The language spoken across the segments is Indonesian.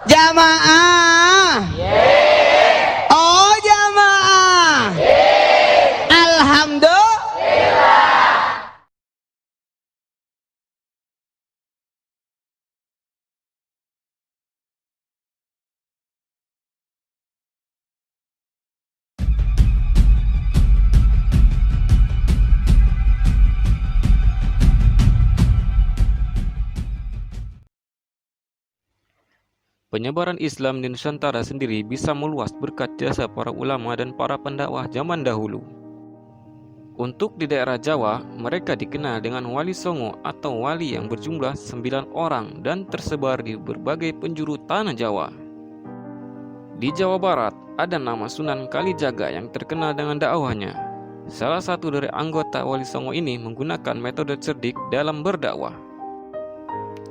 Jamaah. Oh jamaah. Alhamdulillah. Penyebaran Islam di Nusantara sendiri bisa meluas berkat jasa para ulama dan para pendakwah zaman dahulu. Untuk di daerah Jawa, mereka dikenal dengan Wali Songo atau wali yang berjumlah 9 orang dan tersebar di berbagai penjuru tanah Jawa. Di Jawa Barat, ada nama Sunan Kalijaga yang terkenal dengan dakwahnya. Salah satu dari anggota Wali Songo ini menggunakan metode cerdik dalam berdakwah.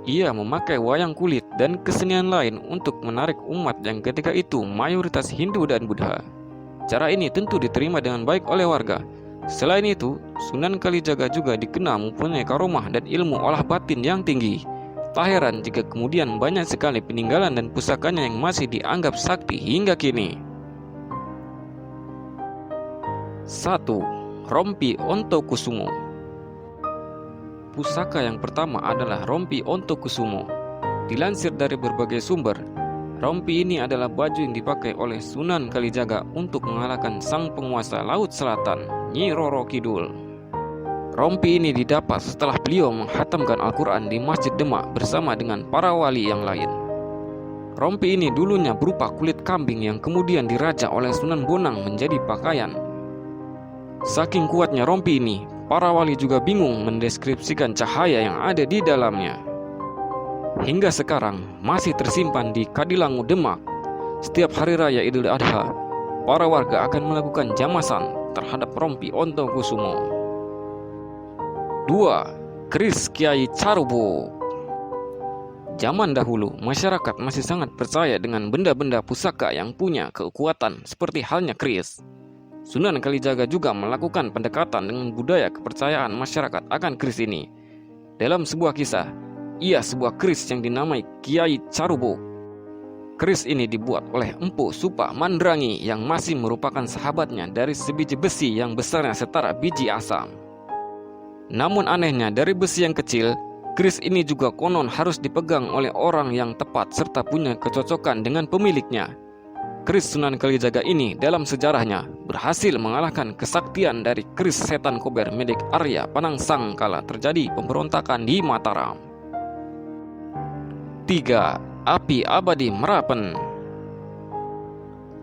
Ia memakai wayang kulit dan kesenian lain untuk menarik umat yang ketika itu mayoritas Hindu dan Buddha. Cara ini tentu diterima dengan baik oleh warga. Selain itu, Sunan Kalijaga juga dikenal mempunyai karomah dan ilmu olah batin yang tinggi. Tak heran jika kemudian banyak sekali peninggalan dan pusakanya yang masih dianggap sakti hingga kini. 1. Rompi Ontokusumo. Pusaka yang pertama adalah rompi Ontokusumo. Dilansir dari berbagai sumber, rompi ini adalah baju yang dipakai oleh Sunan Kalijaga untuk mengalahkan sang penguasa Laut Selatan, Nyi Roro Kidul. Rompi ini didapat setelah beliau menghatamkan Al-Quran di Masjid Demak bersama dengan para wali yang lain. Rompi ini dulunya berupa kulit kambing yang kemudian diraja oleh Sunan Bonang menjadi pakaian. Saking kuatnya rompi ini, para wali juga bingung mendeskripsikan cahaya yang ada di dalamnya. Hingga sekarang masih tersimpan di Kadilangu, Demak. Setiap hari raya Idul Adha, para warga akan melakukan jamasan terhadap rompi Ontokusumo. 2. Keris Kiai Carubuk. Zaman dahulu, masyarakat masih sangat percaya dengan benda-benda pusaka yang punya kekuatan seperti halnya keris. Sunan Kalijaga juga melakukan pendekatan dengan budaya kepercayaan masyarakat akan keris ini. Dalam sebuah kisah, ia sebuah keris yang dinamai Kiai Carubuk. Keris ini dibuat oleh Empu Supa Mandrangi yang masih merupakan sahabatnya dari sebiji besi yang besarnya setara biji asam. Namun anehnya, dari besi yang kecil, keris ini juga konon harus dipegang oleh orang yang tepat serta punya kecocokan dengan pemiliknya. Keris Sunan Kalijaga ini dalam sejarahnya berhasil mengalahkan kesaktian dari keris setan kober milik Arya Panangsang kala terjadi pemberontakan di Mataram. 3. Api Abadi Merapen.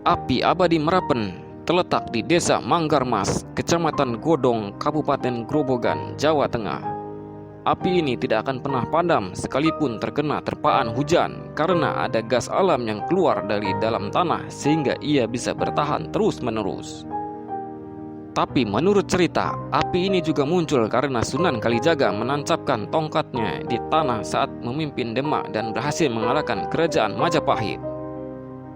Api Abadi Merapen terletak di Desa Manggarmas, Kecamatan Godong, Kabupaten Grobogan, Jawa Tengah. Api ini tidak akan pernah padam sekalipun terkena terpaan hujan karena ada gas alam yang keluar dari dalam tanah sehingga ia bisa bertahan terus-menerus. Tapi menurut cerita, api ini juga muncul karena Sunan Kalijaga menancapkan tongkatnya di tanah saat memimpin Demak dan berhasil mengalahkan kerajaan Majapahit.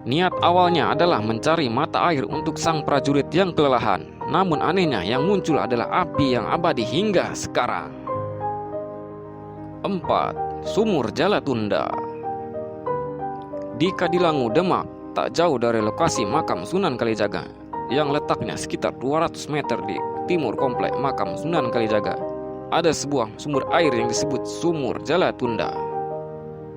Niat awalnya adalah mencari mata air untuk sang prajurit yang kelelahan. Namun anehnya yang muncul adalah api yang abadi hingga sekarang. 4. Sumur Jalatunda. Di Kadilangu, Demak, tak jauh dari lokasi makam Sunan Kalijaga yang letaknya sekitar 200 meter di timur komplek makam Sunan Kalijaga, ada sebuah sumur air yang disebut Sumur Jalatunda.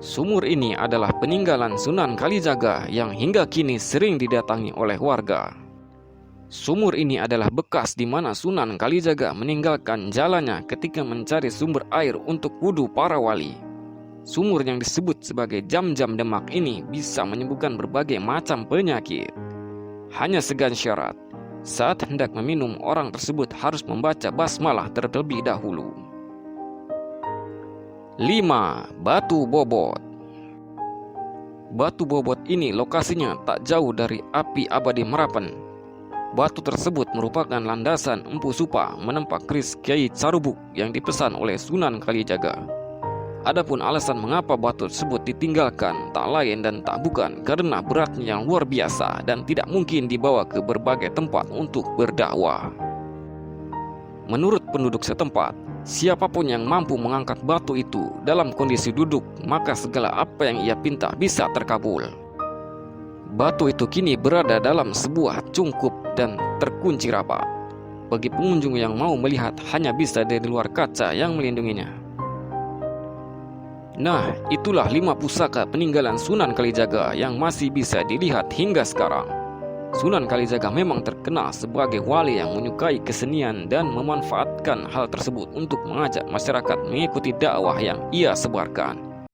Sumur ini adalah peninggalan Sunan Kalijaga yang hingga kini sering didatangi oleh warga. Sumur ini adalah bekas di mana Sunan Kalijaga meninggalkan jalannya ketika mencari sumber air untuk wudhu para wali. Sumur yang disebut sebagai Jam-Jam Demak ini bisa menyembuhkan berbagai macam penyakit. Hanya segan syarat, saat hendak meminum orang tersebut harus membaca basmalah terlebih dahulu. 5. Batu Bobot. Batu Bobot ini lokasinya tak jauh dari Api Abadi Merapen. Batu tersebut merupakan landasan Empu Supa menempa keris Kiai Carubuk yang dipesan oleh Sunan Kalijaga. Adapun alasan mengapa batu tersebut ditinggalkan tak lain dan tak bukan karena beratnya yang luar biasa dan tidak mungkin dibawa ke berbagai tempat untuk berdakwah. Menurut penduduk setempat, Siapapun yang mampu mengangkat batu itu dalam kondisi duduk, maka segala apa yang ia pinta bisa terkabul. Batu itu kini berada dalam sebuah cungkup dan terkunci rapat. Bagi pengunjung yang mau melihat, hanya bisa dari luar kaca yang melindunginya. Nah, itulah 5 pusaka peninggalan Sunan Kalijaga yang masih bisa dilihat hingga sekarang. Sunan Kalijaga memang terkenal sebagai wali yang menyukai kesenian dan memanfaatkan hal tersebut untuk mengajak masyarakat mengikuti dakwah yang ia sebarkan.